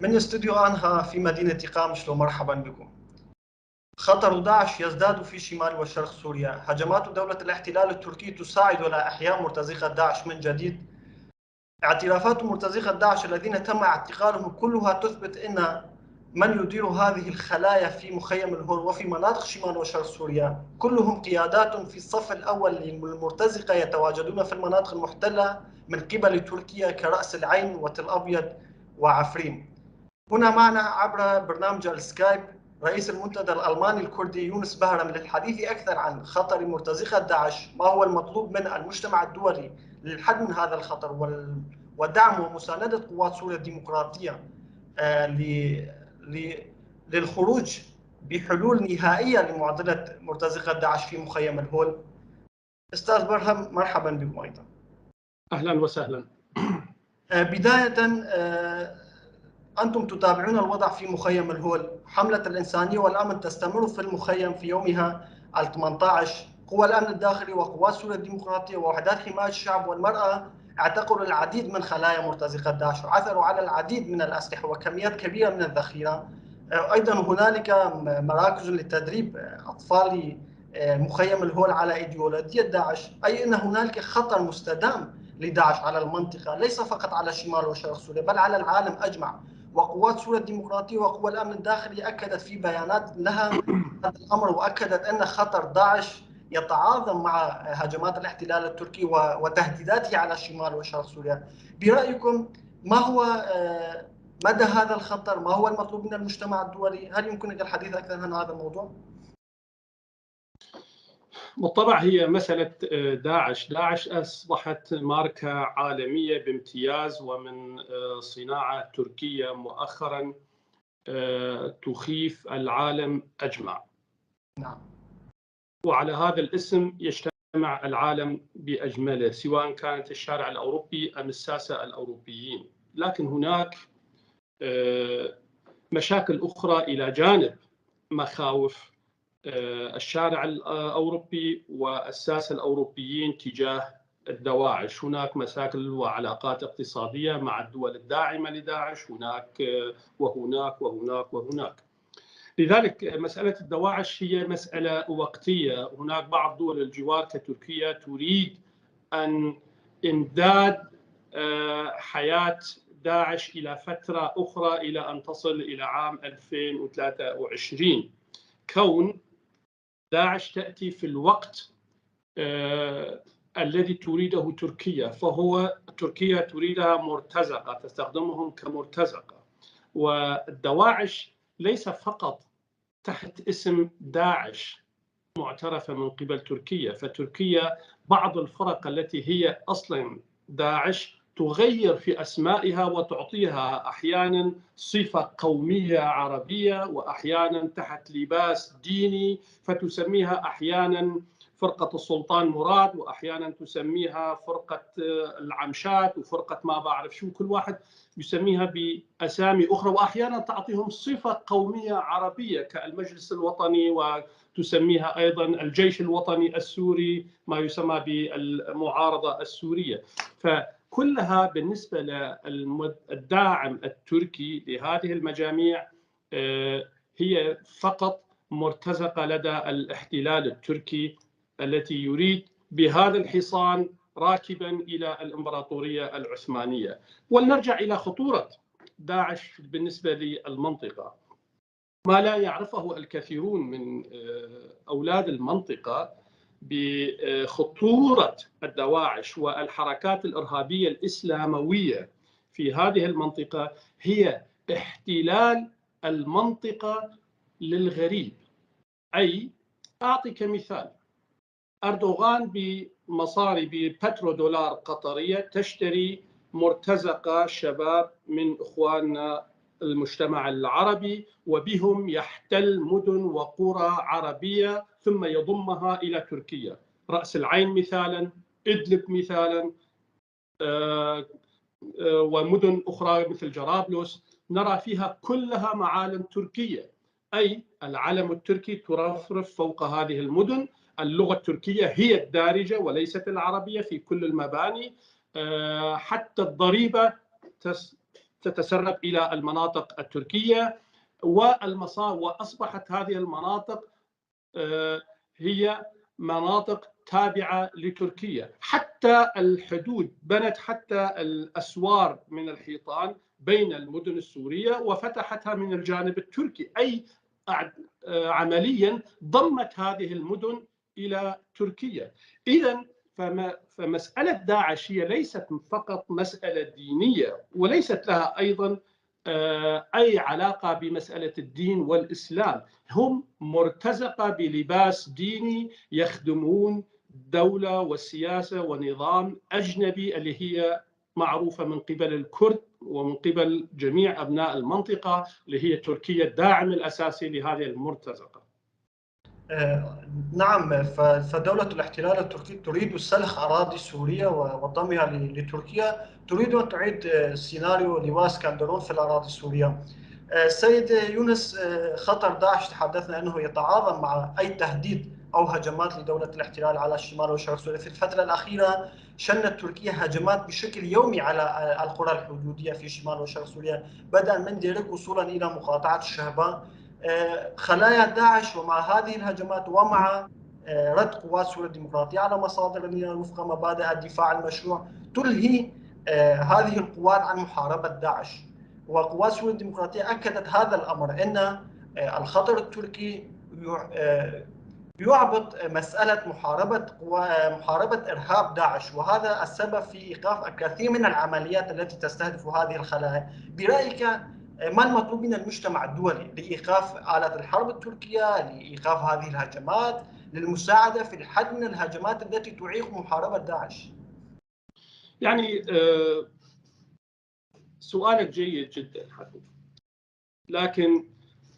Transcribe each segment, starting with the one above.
من استوديو آنها في مدينة قامشلو، مرحبا بكم. خطر داعش يزداد في شمال وشرق سوريا. هجمات دولة الاحتلال التركي تساعد على إحياء مرتزقة داعش من جديد. اعترافات مرتزقة داعش الذين تم اعتقالهم كلها تثبت أن من يدير هذه الخلايا في مخيم الهول وفي مناطق شمال وشرق سوريا كلهم قيادات في الصف الأول للمرتزقة يتواجدون في المناطق المحتلة من قبل تركيا كرأس العين وتل أبيض وعفرين. هنا معنا عبر برنامج السكايب رئيس المنتدى الألماني الكردي يونس بهرم للحديث أكثر عن خطر مرتزقة داعش، ما هو المطلوب من المجتمع الدولي للحد من هذا الخطر ودعم ومساندة قوات سوريا الديمقراطية للخروج بحلول نهائية لمعضلة مرتزقة داعش في مخيم الهول. أستاذ برهم، مرحبا بكم أيضا. أهلا وسهلا. بداية أنتم تتابعون الوضع في مخيم الهول. حملة الإنسانية والأمن تستمر في المخيم في يومها 18. قوى الأمن الداخلي وقوات سوريا الديمقراطية ووحدات حماية الشعب والمرأة اعتقلوا العديد من خلايا مرتزقة داعش وعثروا على العديد من الأسلحة وكميات كبيرة من الذخيرة. أيضا هنالك مراكز لتدريب أطفال مخيم الهول على إيديولوجية داعش، أي أن هنالك خطر مستدام لداعش على المنطقة، ليس فقط على شمال وشرق سوريا بل على العالم أجمع. وقوات سوريا الديمقراطية وقوى الأمن الداخلي أكدت في بيانات لها هذا الأمر، وأكدت أن خطر داعش يتعاظم مع هجمات الاحتلال التركي وتهديداته على شمال وشرق سوريا. برأيكم ما هو مدى هذا الخطر؟ ما هو المطلوب من المجتمع الدولي؟ هل يمكنك الحديث أكثر عن هذا الموضوع؟ بالطبع هي مسألة داعش أصبحت ماركة عالمية بامتياز، ومن صناعة تركية مؤخرا تخيف العالم أجمع. نعم. وعلى هذا الاسم يجتمع العالم بأجمله، سواء كانت الشارع الأوروبي أم الساسة الأوروبيين. لكن هناك مشاكل أخرى إلى جانب مخاوف الشارع الأوروبي والساسة الأوروبيين تجاه الدواعش. هناك مشاكل وعلاقات اقتصادية مع الدول الداعمة لداعش، هناك وهناك وهناك وهناك. لذلك مسألة الدواعش هي مسألة وقتية. هناك بعض دول الجوار كتركيا تريد أن إمداد حياة داعش إلى فترة أخرى إلى أن تصل إلى عام 2023. كون داعش تأتي في الوقت الذي تريده تركيا، فهو تركيا تريدها مرتزقة، تستخدمهم كمرتزقة. والدواعش ليس فقط تحت اسم داعش معترفة من قبل تركيا، فتركيا بعض الفرق التي هي أصلا داعش تغير في أسمائها وتعطيها أحيانا صفة قومية عربية وأحيانا تحت لباس ديني، فتسميها أحيانا فرقة السلطان مراد وأحيانا تسميها فرقة العمشات وفرقة ما بعرف شو، كل واحد يسميها بأسامي أخرى، وأحيانا تعطيهم صفة قومية عربية كالمجلس الوطني، وتسميها أيضا الجيش الوطني السوري، ما يسمى بالمعارضة السورية. فكلها بالنسبة للداعم التركي لهذه المجاميع هي فقط مرتزقة لدى الاحتلال التركي التي يريد بهذا الحصان راكبا إلى الإمبراطورية العثمانية. ولنرجع إلى خطورة داعش بالنسبة للمنطقة. ما لا يعرفه الكثيرون من أولاد المنطقة بخطورة الدواعش والحركات الإرهابية الإسلاموية في هذه المنطقة هي احتلال المنطقة للغريب. أي أعطيك مثال: أردوغان بمصاري ببترودولار قطرية تشتري مرتزقة شباب من إخواننا المجتمع العربي، وبهم يحتل مدن وقرى عربية ثم يضمها إلى تركيا. رأس العين مثالا، إدلب مثالا، ومدن أخرى مثل جرابلس نرى فيها كلها معالم تركية. أي العلم التركي ترفرف فوق هذه المدن. اللغة التركية هي الدارجة وليست العربية في كل المباني. حتى الضريبة تتسرب إلى المناطق التركية وأصبحت هذه المناطق هي مناطق تابعة لتركيا. حتى الحدود بنت حتى الأسوار من الحيطان بين المدن السورية وفتحتها من الجانب التركي، أي عمليا ضمت هذه المدن إلى تركيا. إذن فمسألة داعش هي ليست فقط مسألة دينية، وليست لها أيضا أي علاقة بمسألة الدين والإسلام. هم مرتزقة بلباس ديني يخدمون دولة والسياسة ونظام أجنبي اللي هي معروفة من قبل الكرد ومن قبل جميع أبناء المنطقة، اللي هي تركيا الداعم الأساسي لهذه المرتزقة. نعم، فدولة الاحتلال التركي تريد سلخ أراضي سوريا وضمها لتركيا، تريد أن تعيد سيناريو لواء اسكندرون في الأراضي السورية. سيد يونس، خطر داعش تحدثنا أنه يتعاظم مع أي تهديد أو هجمات لدولة الاحتلال على الشمال وشرق سوريا. في الفترة الأخيرة شنت تركيا هجمات بشكل يومي على القرى الحدودية في شمال وشرق سوريا، بدءا من ديرك وصولا إلى مقاطعة الشهباء. خلايا داعش ومع هذه الهجمات ومع رد قوات سوريا الديمقراطية على مصادر النيران وفق مبادئ الدفاع المشروع تلهي هذه القوات عن محاربة داعش. وقوات سوريا الديمقراطية أكدت هذا الأمر، أن الخطر التركي يعبط مسألة محاربة إرهاب داعش، وهذا السبب في إيقاف الكثير من العمليات التي تستهدف هذه الخلايا. برأيك ما المطلوب من المجتمع الدولي لإيقاف آلة الحرب التركية، لإيقاف هذه الهجمات، للمساعدة في الحد من الهجمات التي تعيق محاربة داعش؟ يعني سؤالك جيد جدا حبيبي، لكن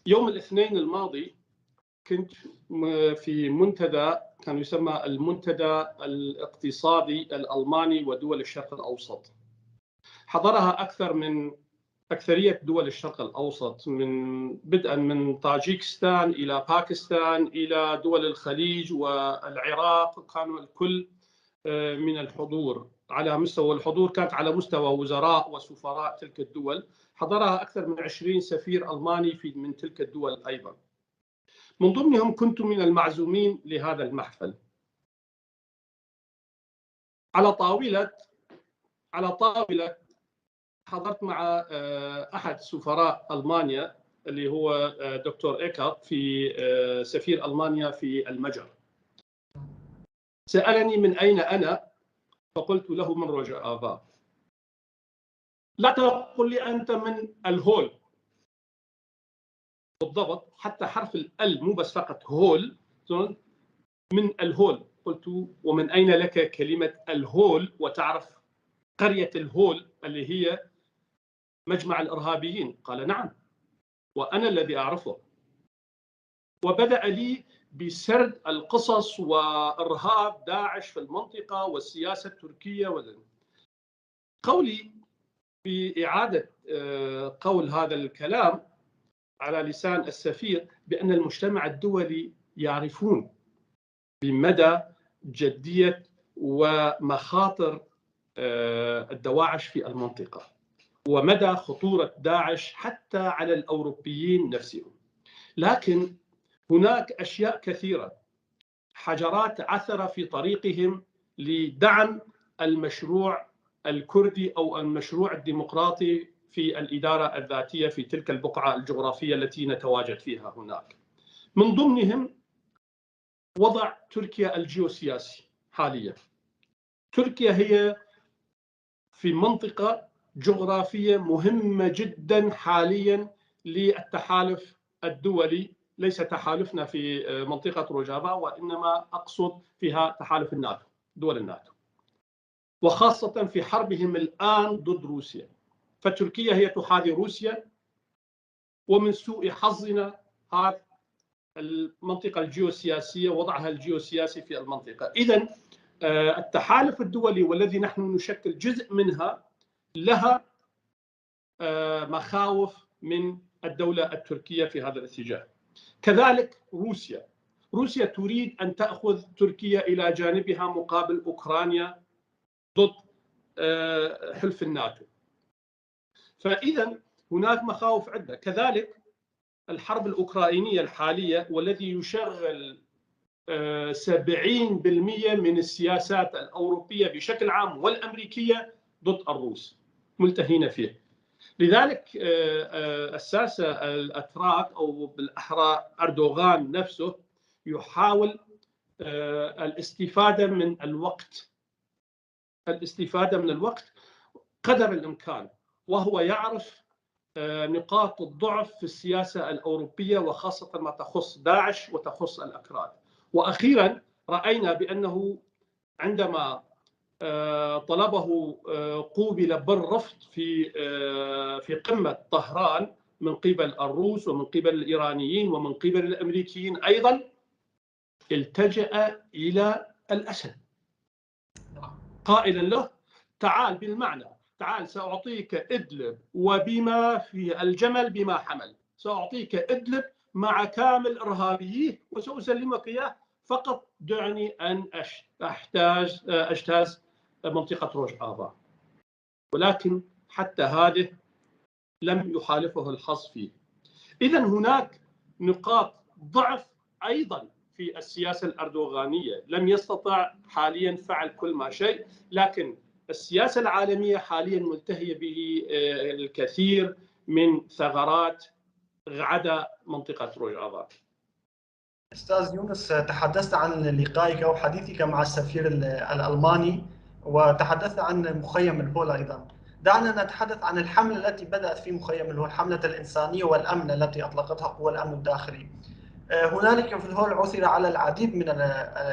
يوم الاثنين الماضي كنت في منتدى كان يسمى المنتدى الاقتصادي الألماني ودول الشرق الأوسط. حضرها أكثرية دول الشرق الأوسط، بدءا من طاجيكستان إلى باكستان إلى دول الخليج والعراق، كانوا الكل من الحضور. على مستوى الحضور كانت على مستوى وزراء وسفراء تلك الدول، حضرها أكثر من 20 سفير ألماني من تلك الدول أيضا. من ضمنهم كنت من المعزومين لهذا المحفل. على طاولة حضرت مع أحد سفراء ألمانيا اللي هو دكتور إيكارت، في سفير ألمانيا في المجر. سألني من أين أنا، فقلت له من روجافا. لا تقل لي أنت من الهول بالضبط، حتى حرف ال مو بس فقط هول، من الهول. قلت ومن أين لك كلمة الهول وتعرف قرية الهول اللي هي مجمع الإرهابيين؟ قال نعم وأنا الذي أعرفه. وبدأ لي بسرد القصص وإرهاب داعش في المنطقة والسياسة التركية. قولي بإعادة قول هذا الكلام على لسان السفير بأن المجتمع الدولي يعرفون بمدى جدية ومخاطر الدواعش في المنطقة ومدى خطورة داعش حتى على الأوروبيين نفسهم. لكن هناك أشياء كثيرة، حجرات عثرة في طريقهم لدعم المشروع الكردي أو المشروع الديمقراطي في الإدارة الذاتية في تلك البقعة الجغرافية التي نتواجد فيها هناك. من ضمنهم وضع تركيا الجيوسياسي حاليا. تركيا هي في منطقة جغرافية مهمة جدا حاليا للتحالف الدولي، ليس تحالفنا في منطقة روجافا، وإنما أقصد فيها تحالف الناتو، دول الناتو، وخاصة في حربهم الآن ضد روسيا. فتركيا هي تحاذي روسيا، ومن سوء حظنا هذه المنطقة الجيوسياسية وضعها الجيوسياسي في المنطقة. إذن التحالف الدولي والذي نحن نشكل جزء منها لها مخاوف من الدولة التركية في هذا الاتجاه. كذلك روسيا تريد أن تأخذ تركيا إلى جانبها مقابل أوكرانيا ضد حلف الناتو. فإذا هناك مخاوف عدة. كذلك الحرب الأوكرانية الحالية والذي يشغل 70% من السياسات الأوروبية بشكل عام والأمريكية ضد الروس ملتهين فيه. لذلك الساسة الأتراك أو بالأحرى أردوغان نفسه يحاول الاستفادة من الوقت قدر الإمكان، وهو يعرف نقاط الضعف في السياسة الأوروبية وخاصة ما تخص داعش وتخص الأكراد. وأخيرا رأينا بأنه عندما طلبه قوبل بالرفض في قمة طهران من قبل الروس ومن قبل الإيرانيين ومن قبل الأمريكيين أيضا، التجأ إلى الأسد قائلا له تعال، بالمعنى تعال سأعطيك إدلب وبما في الجمل بما حمل، سأعطيك إدلب مع كامل إرهابيه وسأسلمك إياه، فقط دعني أن أجتاز منطقة روجافا. ولكن حتى هذه لم يخالفه الحظ فيه. إذن هناك نقاط ضعف أيضا في السياسة الأردوغانية، لم يستطع حاليا فعل كل ما شيء، لكن السياسة العالمية حاليا ملتهية به الكثير من ثغرات عدا منطقة روجافا. أستاذ يونس، تحدثت عن لقائك أو حديثك مع السفير الألماني، وتحدثت عن مخيم الهول أيضا. دعنا نتحدث عن الحملة التي بدأت في مخيم الهول، حملة الإنسانية والأمن التي أطلقتها قوى الأمن الداخلي. هنالك في الهول عثر على العديد من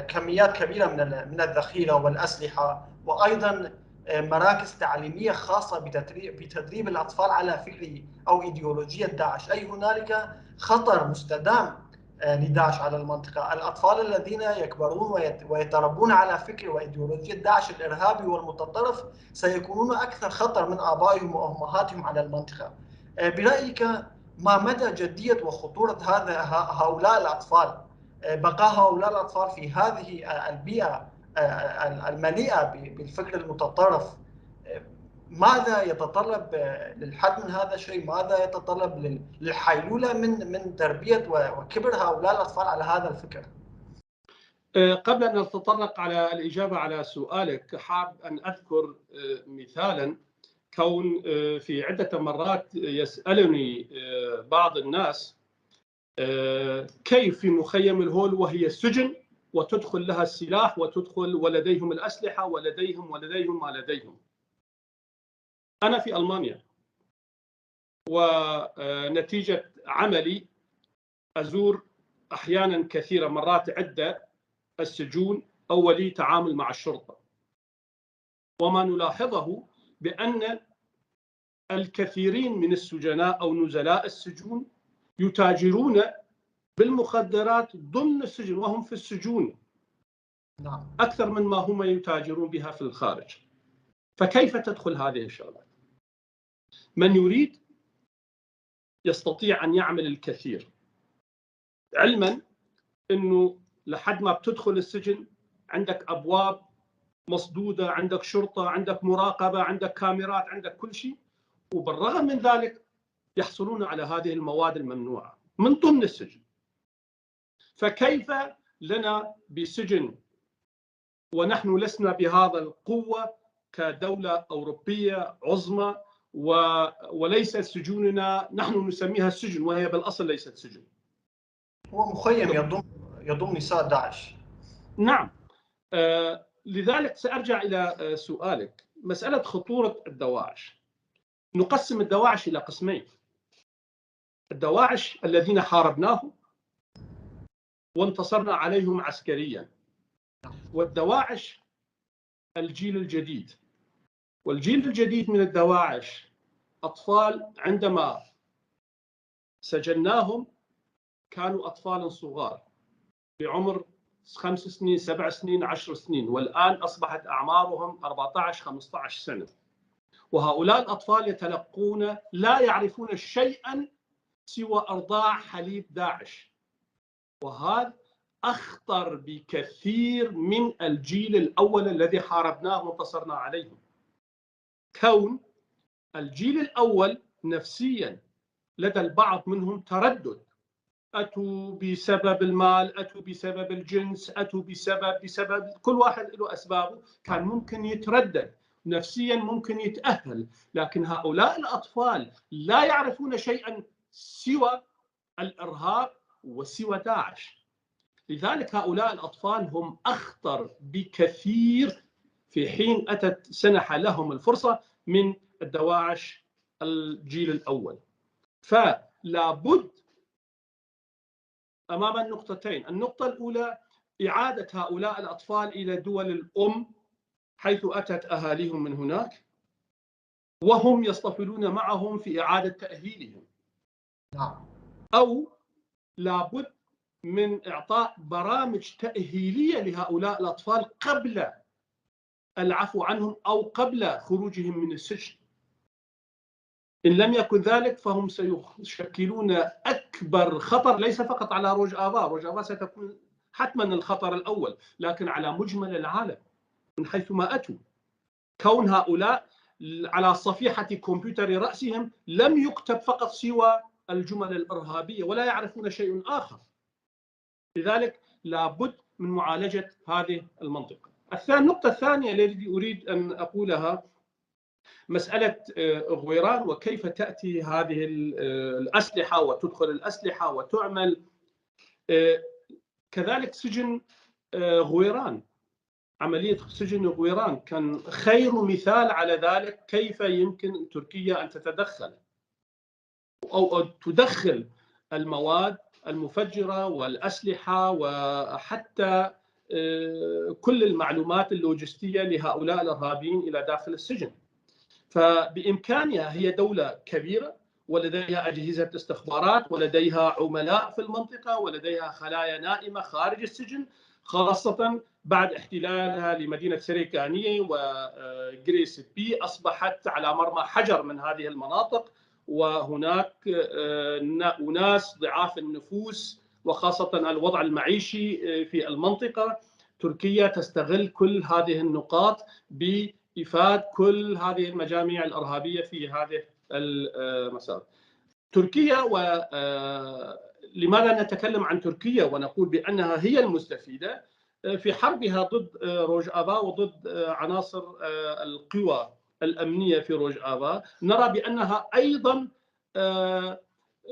كميات كبيرة من الذخيرة والأسلحة، وأيضا مراكز تعليمية خاصة بتدريب الأطفال على فكر أو إيديولوجية داعش. أي هنالك خطر مستدام لداعش على المنطقة. الأطفال الذين يكبرون ويتربون على فكر وإيديولوجية داعش الإرهابي والمتطرف سيكونون أكثر خطر من آبائهم وأمهاتهم على المنطقة. برأيك ما مدى جدية وخطورة هؤلاء الأطفال، بقاء هؤلاء الأطفال في هذه البيئة المليئة بالفكر المتطرف؟ ماذا يتطلب للحد من هذا الشيء؟ ماذا يتطلب للحيلولة من تربية وكبر هؤلاء الأطفال على هذا الفكر؟ قبل أن نتطرق على الإجابة على سؤالك، حاب أن أذكر مثالا. كون في عدة مرات يسألني بعض الناس كيف في مخيم الهول وهي سجن وتدخل لها السلاح وتدخل ولديهم الأسلحة ولديهم ما لديهم. أنا في ألمانيا، ونتيجة عملي أزور أحيانا كثيرة مرات عدة السجون أو ولي تعامل مع الشرطة، وما نلاحظه بأن الكثيرين من السجناء أو نزلاء السجون يتاجرون بالمخدرات ضمن السجن وهم في السجون أكثر من ما هم يتاجرون بها في الخارج. فكيف تدخل هذه الشغلات؟ من يريد يستطيع أن يعمل الكثير، علما أنه لحد ما بتدخل السجن عندك أبواب مصدودة، عندك شرطة، عندك مراقبة، عندك كاميرات، عندك كل شيء، وبالرغم من ذلك يحصلون على هذه المواد الممنوعة من ضمن السجن. فكيف لنا بسجن ونحن لسنا بهذا القوة كدولة أوروبية عظمى، وليس سجوننا نحن نسميها السجن وهي بالأصل ليست سجن، هو مخيم يضم نساء داعش. نعم. لذلك سأرجع إلى سؤالك، مسألة خطورة الدواعش. نقسم الدواعش إلى قسمين: الدواعش الذين حاربناهم وانتصرنا عليهم عسكريا، والدواعش الجيل الجديد. والجيل الجديد من الدواعش أطفال عندما سجناهم كانوا أطفالا صغار بعمر 5 سنين 7 سنين 10 سنين، والآن أصبحت أعمارهم 14-15 سنة. وهؤلاء الأطفال يتلقون لا يعرفون شيئا سوى أرضاع حليب داعش، وهذا أخطر بكثير من الجيل الأول الذي حاربناه وانتصرنا عليهم. كون الجيل الأول نفسيا لدى البعض منهم تردد، أتوا بسبب المال، أتوا بسبب الجنس، أتوا بسبب كل واحد له أسبابه، كان ممكن يتردد نفسيا، ممكن يتأهل. لكن هؤلاء الأطفال لا يعرفون شيئا سوى الإرهاب وسوى داعش. لذلك هؤلاء الأطفال هم أخطر بكثير في حين سنح لهم الفرصة من الدواعش الجيل الأول. فلا بد أمام النقطتين. النقطة الأولى إعادة هؤلاء الأطفال إلى دول الأم حيث أتت أهاليهم من هناك، وهم يصطفلون معهم في إعادة تأهيلهم. أو لابد من إعطاء برامج تأهيلية لهؤلاء الأطفال قبل العفو عنهم أو قبل خروجهم من السجن. إن لم يكن ذلك فهم سيشكلون أكبر خطر، ليس فقط على روجافا. روجافا ستكون حتما الخطر الأول، لكن على مجمل العالم من حيث ما أتوا. كون هؤلاء على صفيحة كمبيوتر رأسهم لم يكتب فقط سوى الجمل الإرهابية ولا يعرفون شيء آخر. لذلك لابد من معالجة هذه المنطقة. النقطة الثانية التي أريد أن أقولها مسألة غويران وكيف تأتي هذه الأسلحة وتدخل الأسلحة وتعمل. كذلك سجن غويران، عملية سجن غويران كان خير مثال على ذلك، كيف يمكن تركيا أن تتدخل أو تدخل المواد المفجرة والأسلحة وحتى كل المعلومات اللوجستية لهؤلاء الإرهابيين إلى داخل السجن. فبإمكانها، هي دولة كبيرة ولديها أجهزة استخبارات ولديها عملاء في المنطقة ولديها خلايا نائمة خارج السجن، خاصة بعد احتلالها لمدينة سريكانية وجريس بي أصبحت على مرمى حجر من هذه المناطق، وهناك أناس ضعاف النفوس وخاصة الوضع المعيشي في المنطقة. تركيا تستغل كل هذه النقاط بإفادة كل هذه المجاميع الإرهابية في هذه المسار. تركيا، لماذا نتكلم عن تركيا ونقول بأنها هي المستفيدة في حربها ضد روجافا وضد عناصر القوى الأمنية في روجافا؟ نرى بأنها أيضا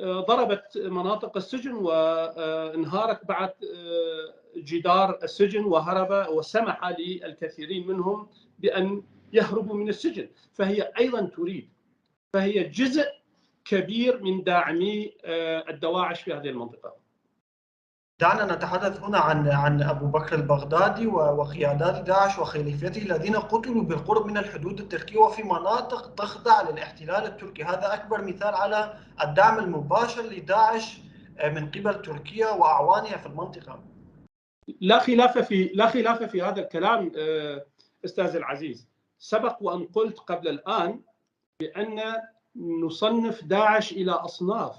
ضربت مناطق السجن وانهارت بعد جدار السجن وهرب، وسمح للكثيرين منهم بأن يهربوا من السجن. فهي أيضا تريد، فهي جزء كبير من داعمي الدواعش في هذه المنطقة. دعنا نتحدث هنا عن أبو بكر البغدادي وقيادات داعش وخليفته الذين قتلوا بالقرب من الحدود التركية وفي مناطق تخضع للاحتلال التركي. هذا أكبر مثال على الدعم المباشر لداعش من قبل تركيا وأعوانها في المنطقة. لا خلاف في هذا الكلام أستاذ العزيز. سبق وأن قلت قبل الآن بأن نصنف داعش إلى أصناف،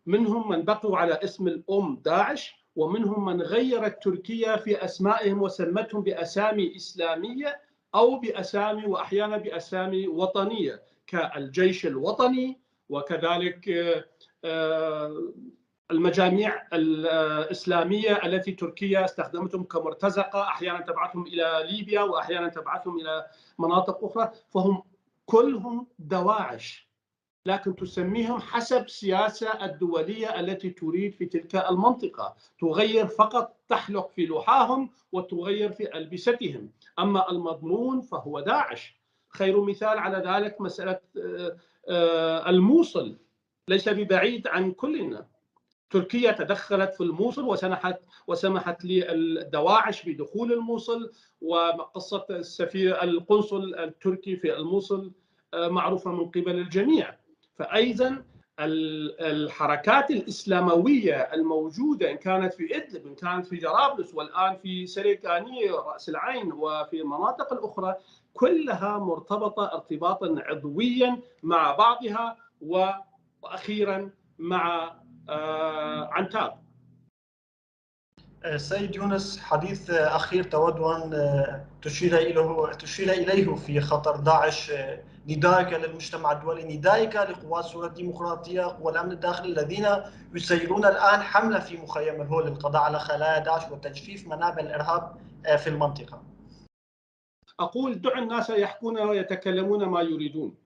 منهم من بقوا على اسم الأم داعش، ومنهم من غيرت تركيا في أسمائهم وسمتهم بأسامي إسلامية أو بأسامي وأحيانا بأسامي وطنية كالجيش الوطني، وكذلك المجاميع الإسلامية التي تركيا استخدمتهم كمرتزقة، أحيانا تبعثهم إلى ليبيا وأحيانا تبعثهم إلى مناطق أخرى. فهم كلهم دواعش، لكن تسميهم حسب السياسة الدولية التي تريد في تلك المنطقة، تغير فقط، تحلق في لوحاهم وتغير في ألبستهم، أما المضمون فهو داعش. خير مثال على ذلك مسألة الموصل، ليس ببعيد عن كلنا. تركيا تدخلت في الموصل وسمحت للدواعش بدخول الموصل، وقصة السفير القنصل التركي في الموصل معروفة من قبل الجميع. فأيضا الحركات الإسلاموية الموجودة إن كانت في إدلب، إن كانت في جرابلس، والآن في سريكانية رأس العين وفي المناطق الأخرى، كلها مرتبطة ارتباطا عضويا مع بعضها وأخيرا مع عنتاب. سيد يونس، حديث أخير تود أن تشير إليه في خطر داعش ندائك للمجتمع الدولي، ندائك لقوات سوريا الديمقراطية، قوى الأمن الداخلي الذين يسيرون الآن حملة في مخيم الهول للقضاء على خلايا داعش وتجفيف منابع الإرهاب في المنطقة. أقول دع الناس يحكون ويتكلمون ما يريدون.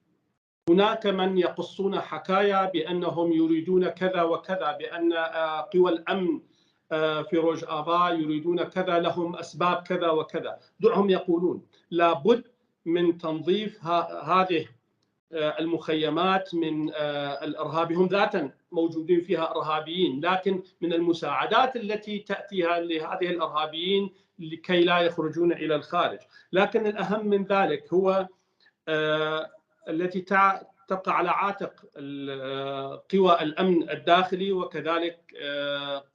هناك من يقصون حكايا بأنهم يريدون كذا وكذا، بأن قوى الأمن في روجافا يريدون كذا، لهم أسباب كذا وكذا. دعهم يقولون. لابد من تنظيف هذه المخيمات من الإرهاب. هم ذاتا موجودين فيها إرهابيين، لكن من المساعدات التي تأتيها لهذه الإرهابيين لكي لا يخرجون إلى الخارج. لكن الأهم من ذلك هو التي تقع على عاتق قوى الأمن الداخلي وكذلك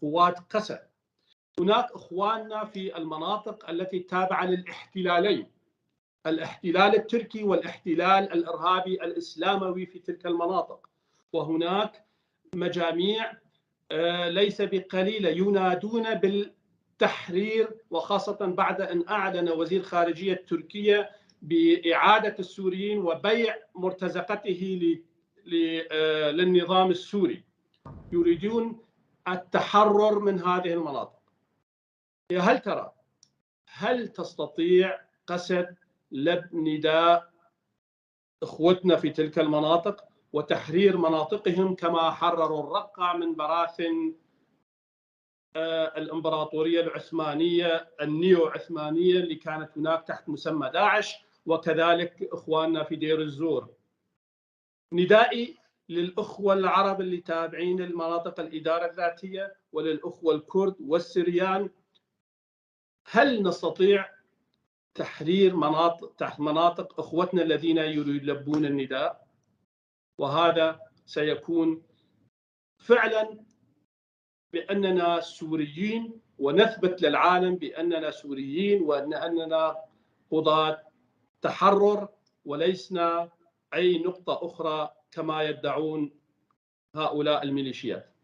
قوات قسم. هناك إخواننا في المناطق التي تابعة للاحتلالين، الاحتلال التركي والاحتلال الإرهابي الإسلاموي في تلك المناطق، وهناك مجاميع ليس بقليلة ينادون بالتحرير، وخاصة بعد أن أعلن وزير خارجية تركيا بإعادة السوريين وبيع مرتزقته للنظام السوري. يريدون التحرر من هذه المناطق. هل ترى، هل تستطيع قسد نداء إخوتنا في تلك المناطق وتحرير مناطقهم كما حرروا الرقة من براثن الإمبراطورية العثمانية النيو عثمانية اللي كانت هناك تحت مسمى داعش، وكذلك إخواننا في دير الزور؟ ندائي للأخوة العرب اللي تابعين المناطق الإدارة الذاتية وللأخوة الكرد والسريان، هل نستطيع تحرير مناطق إخوتنا الذين يلبون النداء؟ وهذا سيكون فعلا بأننا سوريين، ونثبت للعالم بأننا سوريين وأننا قضاة تحرر وليسنا أي نقطة أخرى كما يدعون هؤلاء الميليشيات.